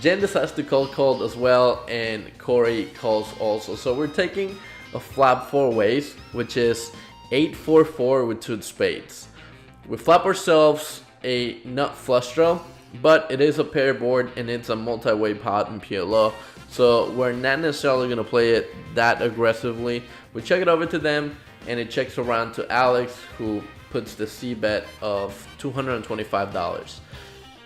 Jen decides to call cold as well, and Corey calls also. So we're taking a flop 4 ways, which is 8-4-4 with 2 spades. We flop ourselves a nut flush draw, but it is a pair board and it's a multi-way pot in PLO, so we're not necessarily going to play it that aggressively. We check it over to them, and it checks around to Alex, who puts the C bet of $225.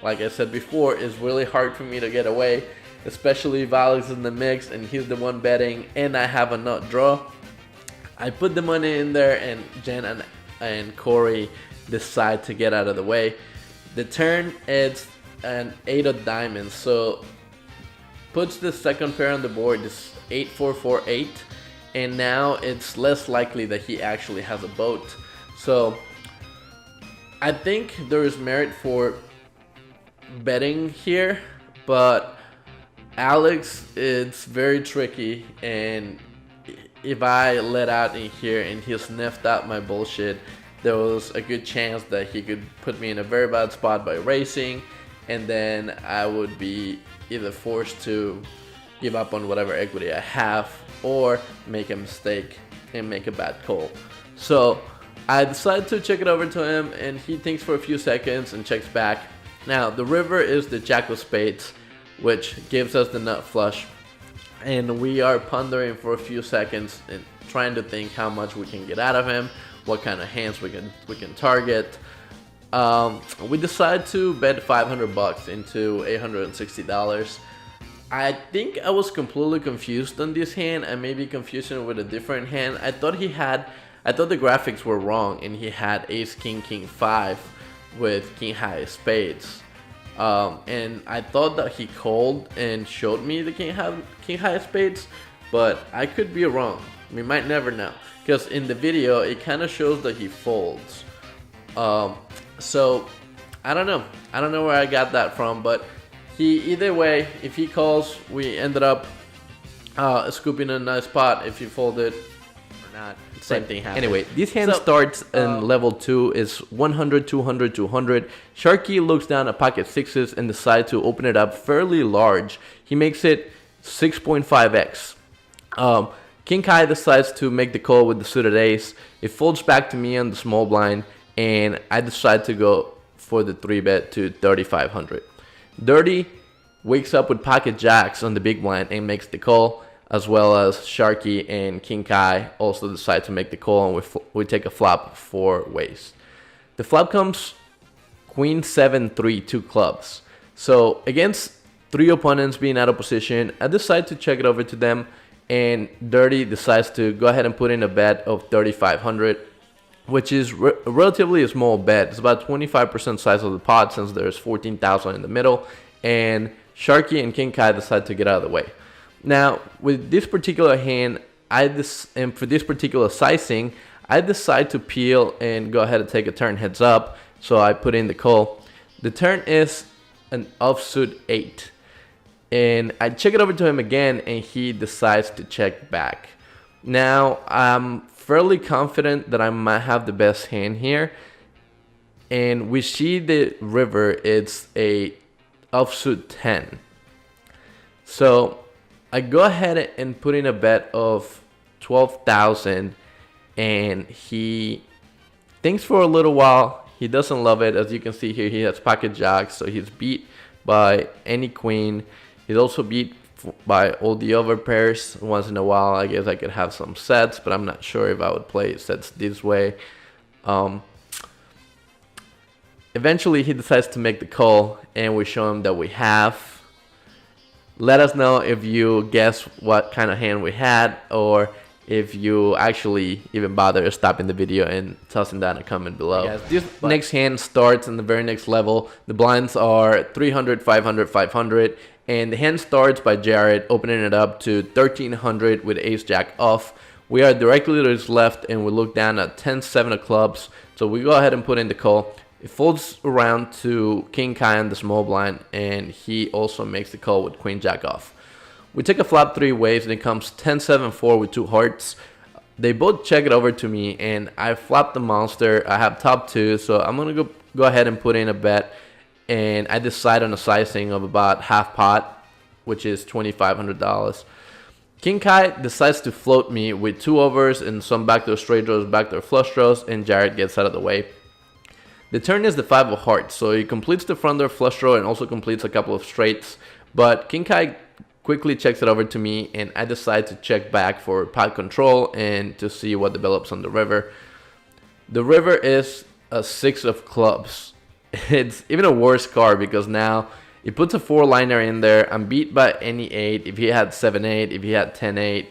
Like I said before, it's really hard for me to get away, especially if Alex is in the mix and he's the one betting and I have a nut draw. I put the money in there, and Jen and Corey decide to get out of the way. The turn, it's an 8 of diamonds, so puts the second pair on the board, this 8-4-4-8, and now it's less likely that he actually has a boat. So I think there is merit for betting here, but Alex, it's very tricky, and if I let out in here and he sniffed out my bullshit, there was a good chance that he could put me in a very bad spot by racing, and then I would be either forced to give up on whatever equity I have or make a mistake and make a bad call. So I decided to check it over to him, and he thinks for a few seconds and checks back. Now the river is the jack of spades, which gives us the nut flush, and we are pondering for a few seconds and trying to think how much we can get out of him, what kind of hands we can target. We decided to bet 500 bucks into $860. I think I was completely confused on this hand. I may be confusing it with a different hand. I thought the graphics were wrong, and he had ace king king 5 with king high spades. And I thought that he called and showed me the king high spades, but I could be wrong. We might never know, because in the video it kind of shows that he folds. So I don't know where I got that from, but either way, if he calls, we ended up scooping a nice pot. If he folded or not, same thing happened. Anyway, this hand starts in level 2, is 100, 200, 200. Sharky looks down at pocket sixes and decides to open it up fairly large. He makes it 6.5x. King Kai decides to make the call with the suited ace. It folds back to me on the small blind, and I decide to go for the 3-bet to 3,500. Dirty wakes up with pocket jacks on the big blind and makes the call, as well as Sharky and King Kai also decide to make the call, and we take a flop 4 ways. The flop comes queen 7-3 2 clubs. So against 3 opponents being out of position, I decide to check it over to them, and Dirty decides to go ahead and put in a bet of 3,500, which is relatively a small bet. It's about 25% size of the pot, since there's 14,000 in the middle, and Sharky and King Kai decide to get out of the way. Now, with this particular hand, and for this particular sizing, I decide to peel and go ahead and take a turn heads up, so I put in the call. The turn is an offsuit 8, and I check it over to him again, and he decides to check back. Now, I'm fairly confident that I might have the best hand here, and we see the river, it's a offsuit 10. So I go ahead and put in a bet of 12,000, and he thinks for a little while. He doesn't love it. As you can see here, he has pocket jacks, so he's beat by any queen. He's also beat by all the other pairs. Once in a while, I guess I could have some sets, but I'm not sure if I would play sets this way. Eventually, he decides to make the call, and we show him that we have. Let us know if you guess what kind of hand we had, or if you actually even bother stopping the video and tossing down a comment below. Yes, this next hand starts in the very next level. The blinds are 300, 500, 500, and the hand starts by Jared opening it up to 1,300 with ace jack off. We are directly to his left, and we look down at 10-7 of clubs, so we go ahead and put in the call. It folds around to King Kai on the small blind, and he also makes the call with queen jack off. We take a flop 3 ways, and it comes 10-7-4 with 2 hearts. They both check it over to me, and I flop the monster. I have top 2, so I'm gonna go ahead and put in a bet, and I decide on a sizing of about half pot, which is $2,500. King Kai decides to float me with 2 overs and some backdoor straight draws, backdoor flush draws, and Jared gets out of the way. The turn is the 5 of hearts, so he completes the front door flush draw and also completes a couple of straights, but King Kai quickly checks it over to me, and I decide to check back for pot control and to see what develops on the river. The river is a 6 of clubs. It's even a worse card, because now it puts a 4-liner in there. I'm beat by any 8. If he had 7-8, if he had 10-8,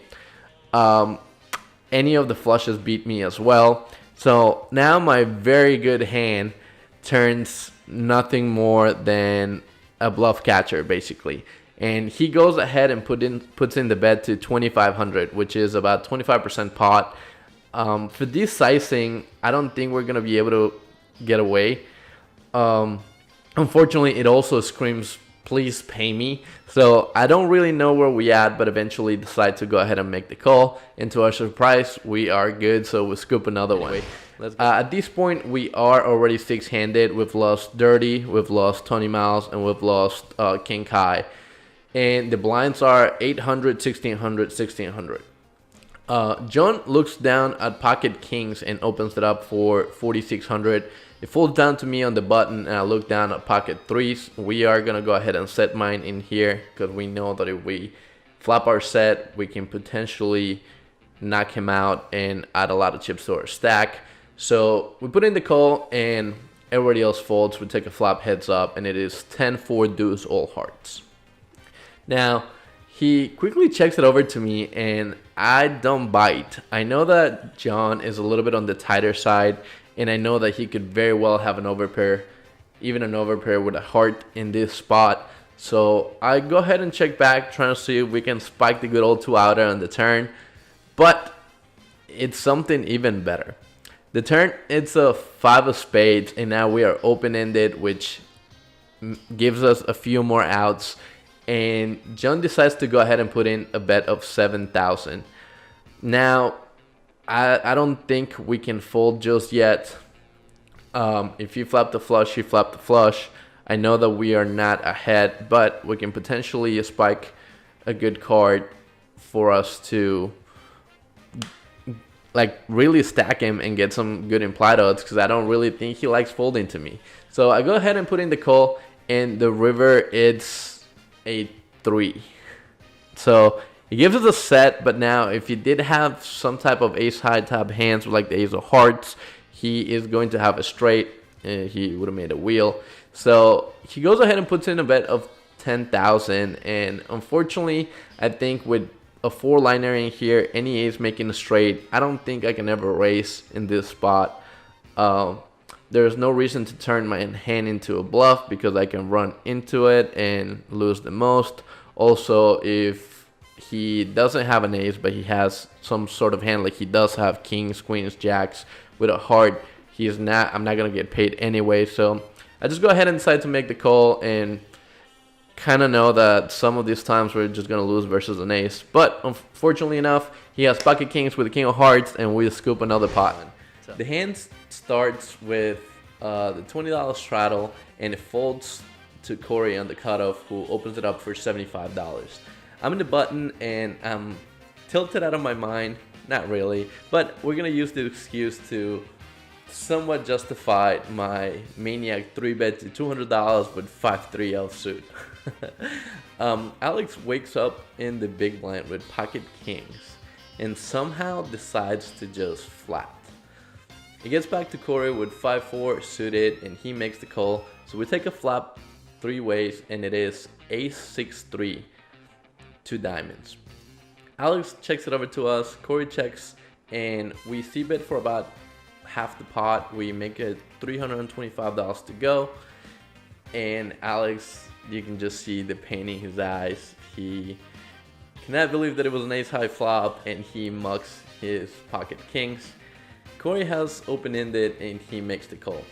any of the flushes beat me as well. So now my very good hand turns nothing more than a bluff catcher, basically. and he goes ahead and puts in the bet to 2,500, which is about 25% pot. For this sizing, I don't think we're gonna be able to get away. Unfortunately, it also screams, please pay me. So I don't really know where we at, but eventually decide to go ahead and make the call. And to our surprise, we are good, so we'll scoop another one. At this point, we are already six-handed. We've lost Dirty, we've lost Tony Miles, and we've lost King Kai. And the blinds are 800, 1600, 1600. John looks down at pocket kings and opens it up for 4,600. It falls down to me on the button, and I look down at pocket threes. We are gonna go ahead and set mine in here because we know that if we flop our set, we can potentially knock him out and add a lot of chips to our stack. So we put in the call, and everybody else folds. We take a flop heads up, and it is 10-4 deuce all hearts. Now, he quickly checks it over to me, and I don't bite. I know that John is a little bit on the tighter side, and I know that he could very well have an overpair, even an overpair with a heart in this spot. So I go ahead and check back, trying to see if we can spike the good old 2-outer on the turn. But it's something even better. The turn, it's a 5 of spades, and now we are open-ended, which gives us a few more outs. And John decides to go ahead and put in a bet of 7,000. Now, I don't think we can fold just yet. If you flap the flush, you flap the flush. I know that we are not ahead, but we can potentially spike a good card for us to like really stack him and get some good implied odds, because I don't really think he likes folding to me. So I go ahead and put in the call, and the river, it's a 3. So it gives us a set, but now if he did have some type of ace high top hands with like the ace of hearts, he is going to have a straight, and he would have made a wheel. So he goes ahead and puts in a bet of 10,000, and unfortunately, I think with a 4-liner in here, any ace making a straight, I don't think I can ever raise in this spot. There's no reason to turn my hand into a bluff because I can run into it and lose the most. Also, if he doesn't have an ace, but he has some sort of hand, like he does have kings, queens, jacks with a heart, I'm not gonna get paid anyway. So I just go ahead and decide to make the call, and kind of know that some of these times we're just gonna lose versus an ace. But unfortunately enough, he has pocket kings with the king of hearts, and we scoop another pot. The hand starts with the $20 straddle, and it folds to Corey on the cutoff, who opens it up for $75. I'm in the button, and I'm tilted out of my mind. Not really, but we're gonna use the excuse to somewhat justify my maniac 3-bet to $200 with 5-3 offsuit. Alex wakes up in the big blind with pocket kings and somehow decides to just flat. He gets back to Corey with 5-4 suited, and he makes the call. So we take a flop 3 ways, and it is ace 6-3, 2 diamonds. Alex checks it over to us, Corey checks, and we c-bet for about half the pot. We make it $325 to go, and Alex, you can just see the pain in his eyes. He cannot believe that it was an ace high flop, and he mucks his pocket kings. Corey has open-ended, and he makes the call.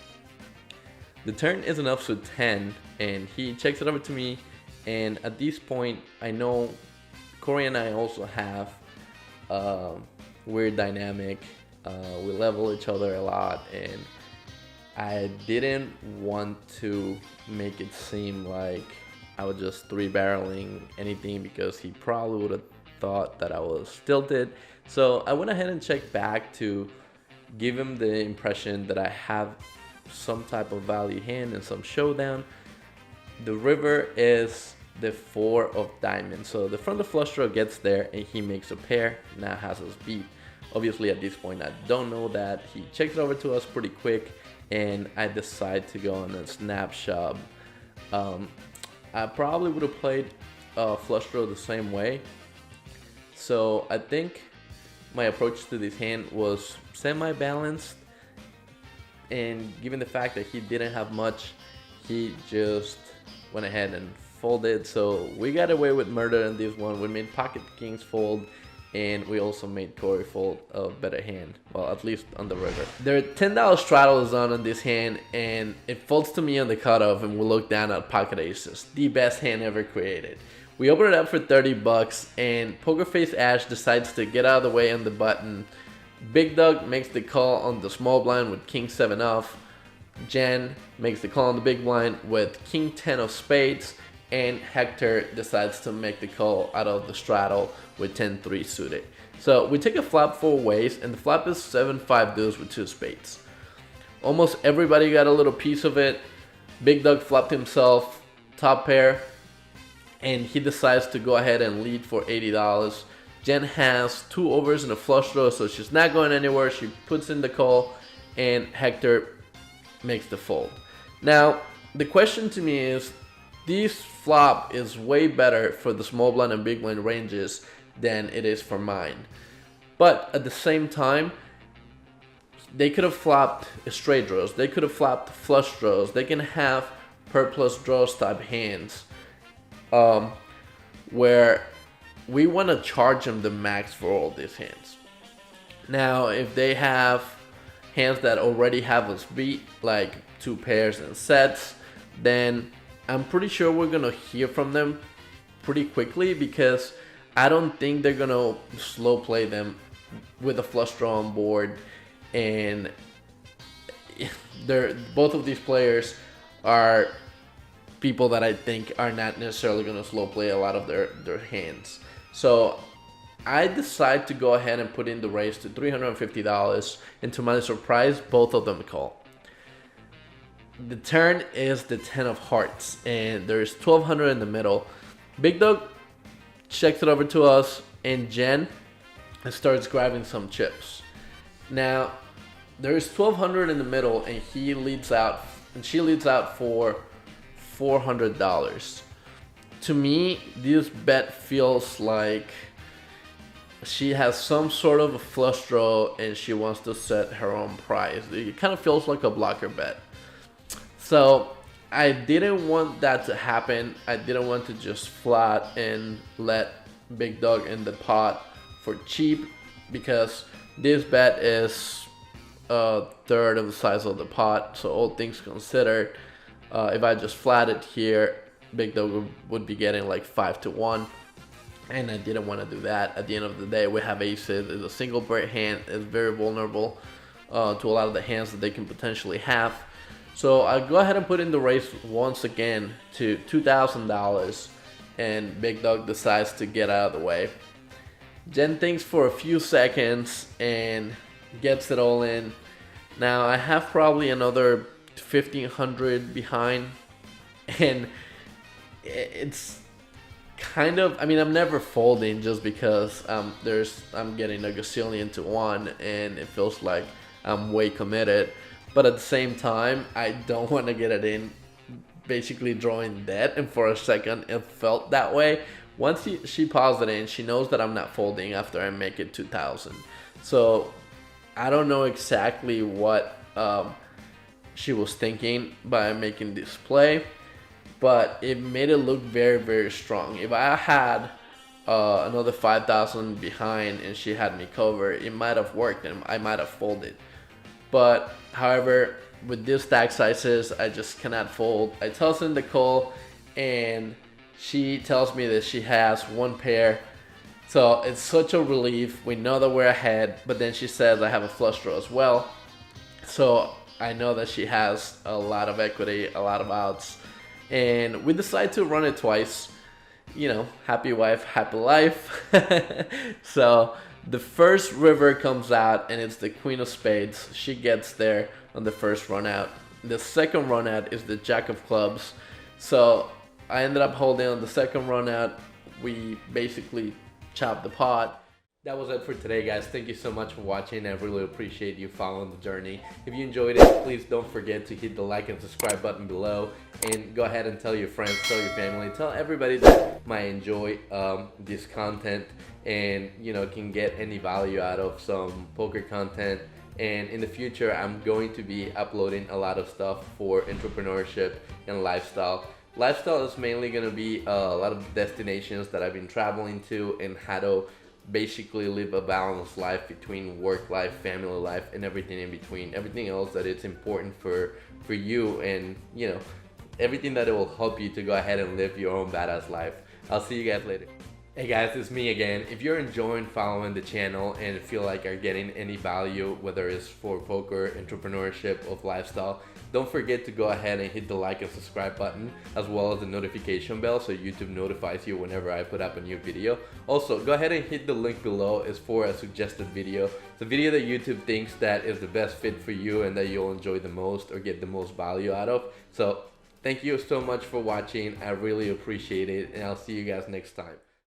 The turn is an offsuit 10, and he checks it over to me, and at this point, I know Corey and I also have weird dynamic. We level each other a lot, and I didn't want to make it seem like I was just 3-barreling anything, because he probably would have thought that I was tilted. So I went ahead and checked back to give him the impression that I have some type of value hand and some showdown. The river is the 4 of diamonds, so the front of flush draw gets there, and he makes a pair, now has us beat. Obviously at this point I don't know that. He checks it over to us pretty quick, and I decide to go on a snap shove. I probably would have played flush draw the same way. So I think my approach to this hand was semi-balanced, and given the fact that he didn't have much, he just went ahead and folded, so we got away with murder in this one. We made pocket kings fold, and we also made Corey fold a better hand. Well, at least on the river. Their $10 straddle is on this hand, and it folds to me on the cutoff, and we look down at pocket aces, the best hand ever created. We open it up for 30 bucks, and Poker Face Ash decides to get out of the way on the button. Big Dog makes the call on the small blind with King 7 off. Jen makes the call on the big blind with King 10 of spades, and Hector decides to make the call out of the straddle with 10-3 suited. So we take a flop 4 ways, and the flop is 7-5 deuce with 2 spades. Almost everybody got a little piece of it. Big Dog flopped himself top pair, and he decides to go ahead and lead for $80. Jen has 2 overs and a flush draw, so she's not going anywhere. She puts in the call, and Hector makes the fold. Now, the question to me is, this flop is way better for the small blind and big blind ranges than it is for mine. But at the same time, they could have flopped straight draws. They could have flopped flush draws. They can have per plus draws type hands, where we want to charge them the max for all these hands. Now, if they have hands that already have us beat, like 2 pairs and sets, then I'm pretty sure we're gonna hear from them pretty quickly, because I don't think they're gonna slow play them with a flush draw on board. And both of these players are people that I think are not necessarily gonna slow play a lot of their hands. So I decide to go ahead and put in the raise to $350, and to my surprise, both of them call. The turn is the 10 of hearts, and there's 1200 in the middle. Big Dog checks it over to us, and Jen starts grabbing some chips. Now, there's 1200 in the middle, and she leads out for $400. To me, this bet feels like she has some sort of a flush draw, and she wants to set her own price. It kind of feels like a blocker bet. So I didn't want that to happen. I didn't want to just flat and let Big Dog in the pot for cheap, because this bet is a third of the size of the pot. So all things considered, if I just flat it here, Big Dog would be getting like 5-1. And I didn't want to do that. At the end of the day, we have aces. It's a single pair hand. It's very vulnerable to a lot of the hands that they can potentially have. So I go ahead and put in the raise once again to $2,000, and Big Dog decides to get out of the way. Jen thinks for a few seconds and gets it all in. Now I have probably another 1,500 behind, and it's kind of, I mean, I'm never folding just because I'm getting a gazillion to 1, and it feels like I'm way committed. But at the same time, I don't want to get it in, basically drawing dead. And for a second, it felt that way. Once she paused it in, she knows that I'm not folding after I make it 2,000. So I don't know exactly what she was thinking by making this play, but it made it look very, very strong. If I had another 5,000 behind and she had me covered, it might have worked and I might have folded. But however, with these stack sizes, I just cannot fold. I toss in the call, and she tells me that she has 1 pair. So it's such a relief. We know that we're ahead, but then she says I have a flush draw as well. So I know that she has a lot of equity, a lot of outs. And we decide to run it twice. You know, happy wife, happy life. So the first river comes out, and it's the Queen of Spades. She gets there on the first run out. The second run out is the Jack of Clubs. So I ended up holding on the second run out. We basically chopped the pot. That was it for today, guys. Thank you so much for watching. I really appreciate you following the journey. If you enjoyed it, please don't forget to hit the like and subscribe button below, and go ahead and tell your friends, tell your family, tell everybody that might enjoy this content and, you know, can get any value out of some poker content. And in the future, I'm going to be uploading a lot of stuff for entrepreneurship and lifestyle, Lifestyle is mainly going to be a lot of destinations that I've been traveling to and how to basically live a balanced life between work life, family life, and everything in between. Everything else that it's important for you, and you know, everything that it will help you to go ahead and live your own badass life. I'll see you guys later. Hey guys, it's me again. If you're enjoying following the channel and feel like you're getting any value, whether it's for poker, entrepreneurship, or lifestyle, don't forget to go ahead and hit the like and subscribe button, as well as the notification bell so YouTube notifies you whenever I put up a new video. Also, go ahead and hit the link below. It's for a suggested video. It's a video that YouTube thinks that is the best fit for you and that you'll enjoy the most or get the most value out of. So thank you so much for watching. I really appreciate it, and I'll see you guys next time.